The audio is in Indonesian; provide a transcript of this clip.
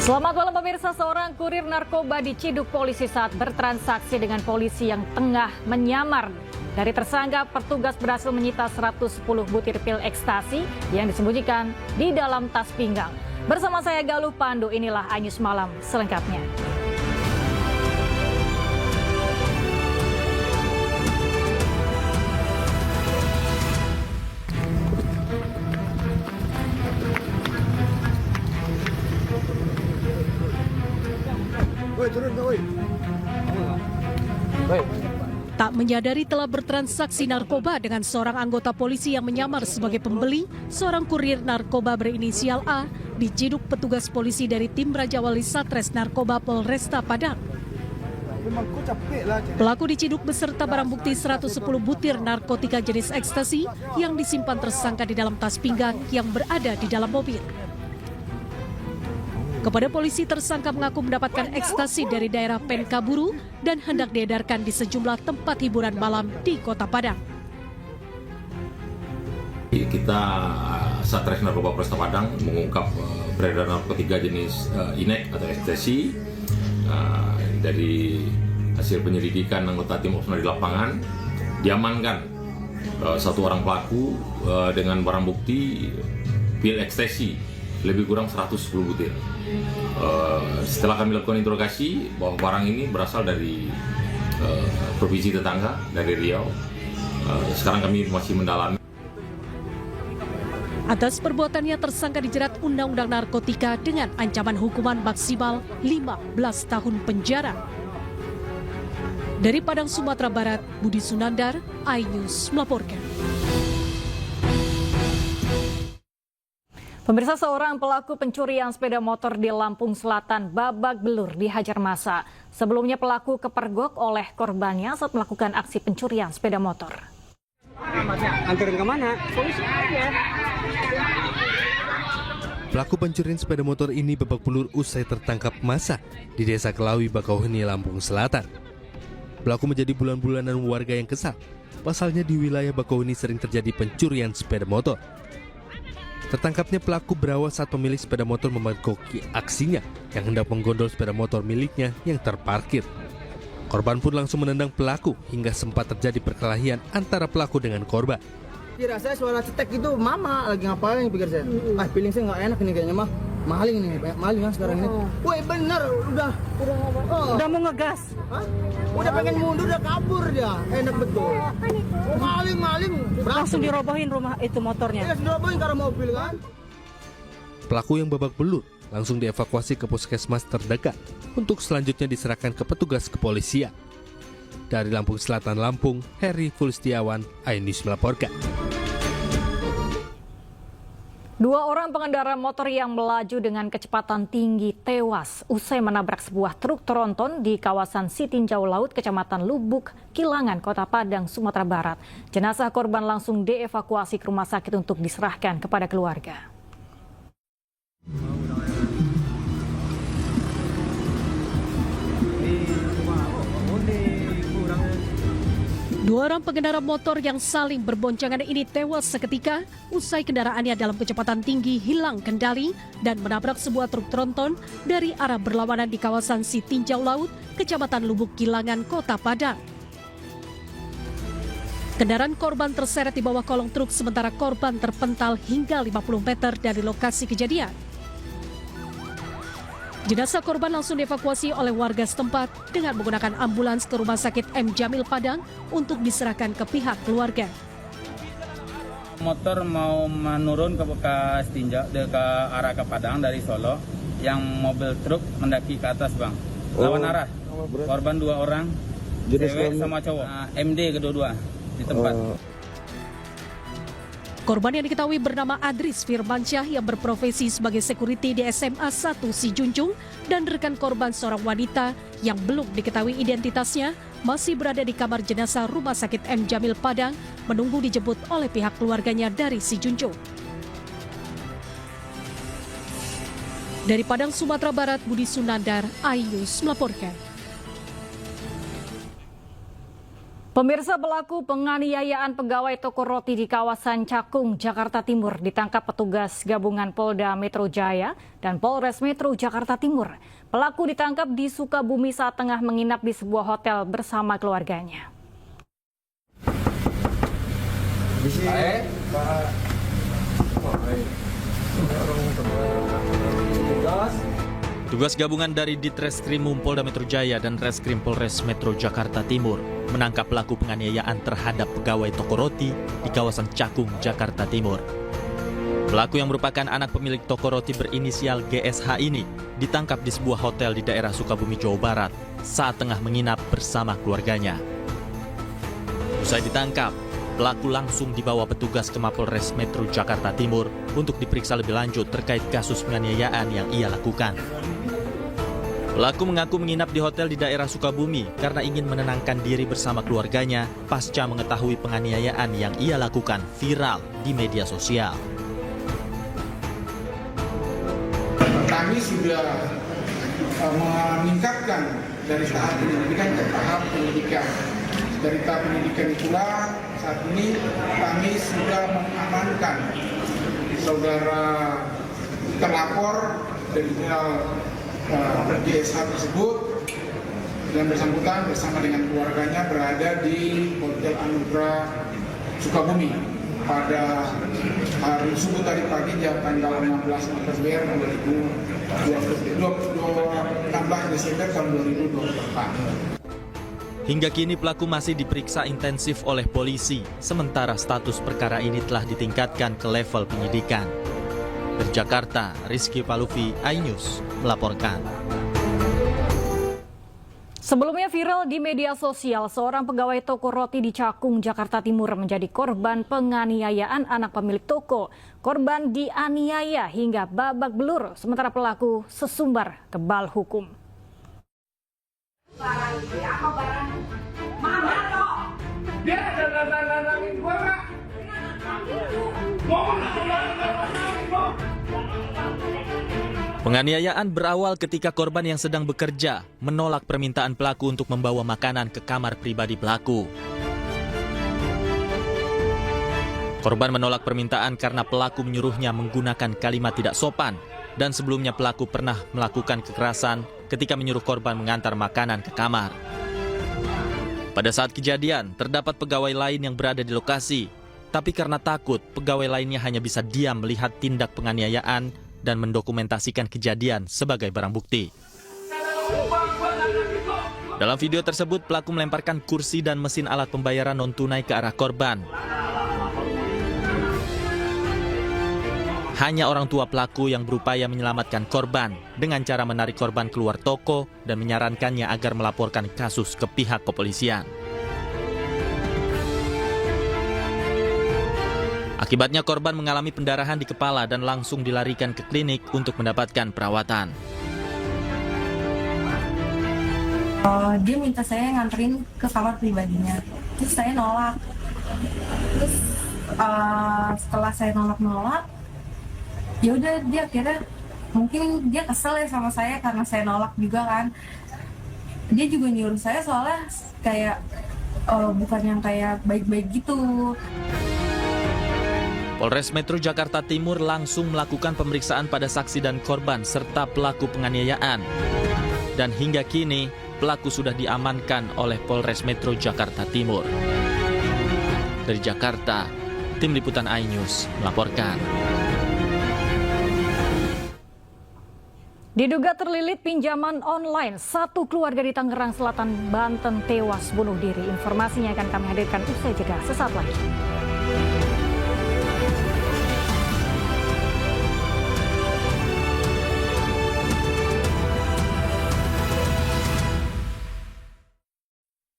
Selamat malam pemirsa, seorang kurir narkoba diciduk polisi saat bertransaksi dengan polisi yang tengah menyamar. Dari tersangka, petugas berhasil menyita 110 butir pil ekstasi yang disembunyikan di dalam tas pinggang. Bersama saya Galuh Pandu, inilah iNews Malam selengkapnya. Tak menyadari telah bertransaksi narkoba dengan seorang anggota polisi yang menyamar sebagai pembeli, seorang kurir narkoba berinisial A diciduk petugas polisi dari tim Raja Wali Satres Narkoba Polresta Padang. Pelaku diciduk beserta barang bukti 110 butir narkotika jenis ekstasi yang disimpan tersangka di dalam tas pinggang yang berada di dalam mobil. Kepada polisi, tersangka mengaku mendapatkan ekstasi dari daerah Penkaburu dan hendak diedarkan di sejumlah tempat hiburan malam di Kota Padang. Kita Satres Narkoba Polresta Padang mengungkap peredaran narkotika jenis inek atau ekstasi. Dari hasil penyelidikan anggota tim operasional di lapangan, diamankan satu orang pelaku dengan barang bukti pil ekstasi lebih kurang 110 butir. Setelah kami lakukan interogasi bahwa barang ini berasal dari provinsi tetangga, dari Riau. Sekarang kami masih mendalami. Atas perbuatannya, tersangka dijerat Undang-Undang Narkotika dengan ancaman hukuman maksimal 15 tahun penjara. Dari Padang, Sumatera Barat, Budi Sunandar, iNews melaporkan. Pemirsa, seorang pelaku pencurian sepeda motor di Lampung Selatan babak belur dihajar massa. Sebelumnya pelaku kepergok oleh korbannya saat melakukan aksi pencurian sepeda motor. Anterin ke mana? Polisi aja. Pelaku pencurian sepeda motor ini babak belur usai tertangkap massa di Desa Kelawi, Bakauheni, Lampung Selatan. Pelaku menjadi bulan-bulanan warga yang kesal. Pasalnya di wilayah Bakauheni sering terjadi pencurian sepeda motor. Tertangkapnya pelaku berawal saat pemilik sepeda motor memergoki aksinya yang hendak menggondol sepeda motor miliknya yang terparkir. Korban pun langsung menendang pelaku hingga sempat terjadi perkelahian antara pelaku dengan korban. Kira saya suara cetek itu mama lagi ngapain pikir saya. Feeling saya nggak enak ini kayaknya mah. Maling ini, maling ya sekarang ini. Woi bener, udah mau ngegas. Hah? Udah pengen mundur, udah kabur dia. Enak betul. Maling. Langsung dirobohin rumah itu motornya. Iya, dirobohin karena mobil kan. Pelaku yang babak belur langsung dievakuasi ke puskesmas terdekat untuk selanjutnya diserahkan ke petugas kepolisian. Dari Lampung Selatan, Lampung, Heri Fulistiawan, iNews melaporkan. Dua orang pengendara motor yang melaju dengan kecepatan tinggi tewas usai menabrak sebuah truk tronton di kawasan Sitinjau Laut, Kecamatan Lubuk, Kilangan, Kota Padang, Sumatera Barat. Jenazah korban langsung dievakuasi ke rumah sakit untuk diserahkan kepada keluarga. Dua orang pengendara motor yang saling berboncengan ini tewas seketika usai kendaraannya dalam kecepatan tinggi hilang kendali dan menabrak sebuah truk tronton dari arah berlawanan di kawasan Sitinjau Laut, Kecamatan Lubuk Kilangan, Kota Padang. Kendaraan korban terseret di bawah kolong truk sementara korban terpental hingga 50 meter dari lokasi kejadian. Jenazah korban langsung dievakuasi oleh warga setempat dengan menggunakan ambulans ke Rumah Sakit M. Jamil Padang untuk diserahkan ke pihak keluarga. Motor mau menurun ke bekas tinjau ke arah ke Padang dari Solo, yang mobil truk mendaki ke atas, Bang. Lawan arah. Korban 2 orang, cewek sama cowok. MD kedua-dua di tempat. Korban yang diketahui bernama Adris Firmansyah yang berprofesi sebagai security di SMA 1 Sijunjung dan rekan korban seorang wanita yang belum diketahui identitasnya masih berada di kamar jenazah Rumah Sakit M. Jamil Padang menunggu dijemput oleh pihak keluarganya dari Sijunjung. Dari Padang, Sumatera Barat, Budi Sunandar, iNews melaporkan. Pemirsa, pelaku penganiayaan pegawai toko roti di kawasan Cakung, Jakarta Timur ditangkap petugas gabungan Polda Metro Jaya dan Polres Metro Jakarta Timur. Pelaku ditangkap di Sukabumi saat tengah menginap di sebuah hotel bersama keluarganya. Tugas gabungan dari Ditreskrimum Polda Metro Jaya dan Reskrim Polres Metro Jakarta Timur menangkap pelaku penganiayaan terhadap pegawai toko roti di kawasan Cakung, Jakarta Timur. Pelaku yang merupakan anak pemilik toko roti berinisial GSH ini ditangkap di sebuah hotel di daerah Sukabumi, Jawa Barat saat tengah menginap bersama keluarganya. Usai ditangkap, pelaku langsung dibawa petugas ke Mapolres Metro Jakarta Timur untuk diperiksa lebih lanjut terkait kasus penganiayaan yang ia lakukan. Pelaku mengaku menginap di hotel di daerah Sukabumi karena ingin menenangkan diri bersama keluarganya pasca mengetahui penganiayaan yang ia lakukan viral di media sosial. Kami sudah meningkatkan dari tahap penyelidikan ke tahap penyidikan. Dari tahap penyidikan itulah saat ini kami sudah mengamankan saudara terlapor dari GSH tersebut dan bersangkutan bersama dengan keluarganya berada di Hotel Anugrah Sukabumi pada hari subuh tadi pagi jam tanggal 16 Desember tahun 2024. Hingga kini pelaku masih diperiksa intensif oleh polisi, sementara status perkara ini telah ditingkatkan ke level penyidikan. Dari Jakarta, Rizky Paluvi, iNews melaporkan. Sebelumnya viral di media sosial, seorang pegawai toko roti di Cakung, Jakarta Timur menjadi korban penganiayaan anak pemilik toko. Korban dianiaya hingga babak belur, sementara pelaku sesumbar kebal hukum. Penganiayaan berawal ketika korban yang sedang bekerja menolak permintaan pelaku untuk membawa makanan ke kamar pribadi pelaku. Korban menolak permintaan karena pelaku menyuruhnya menggunakan kalimat tidak sopan dan sebelumnya pelaku pernah melakukan kekerasan ketika menyuruh korban mengantar makanan ke kamar. Pada saat kejadian, terdapat pegawai lain yang berada di lokasi, tapi karena takut, pegawai lainnya hanya bisa diam melihat tindak penganiayaan dan mendokumentasikan kejadian sebagai barang bukti. Dalam video tersebut, pelaku melemparkan kursi dan mesin alat pembayaran non-tunai ke arah korban. Hanya orang tua pelaku yang berupaya menyelamatkan korban dengan cara menarik korban keluar toko dan menyarankannya agar melaporkan kasus ke pihak kepolisian. Akibatnya korban mengalami pendarahan di kepala dan langsung dilarikan ke klinik untuk mendapatkan perawatan. Dia minta saya nganterin ke kamar pribadinya, terus saya nolak. Terus setelah saya nolak, ya udah dia akhirnya mungkin dia kesel ya sama saya karena saya nolak juga kan. Dia juga nyuruh saya soalnya kayak bukan yang kayak baik-baik gitu. Polres Metro Jakarta Timur langsung melakukan pemeriksaan pada saksi dan korban serta pelaku penganiayaan. Dan hingga kini, pelaku sudah diamankan oleh Polres Metro Jakarta Timur. Dari Jakarta, Tim Liputan iNews melaporkan. Diduga terlilit pinjaman online, satu keluarga di Tangerang Selatan, Banten tewas bunuh diri. Informasinya akan kami hadirkan usai jeda sesaat lagi.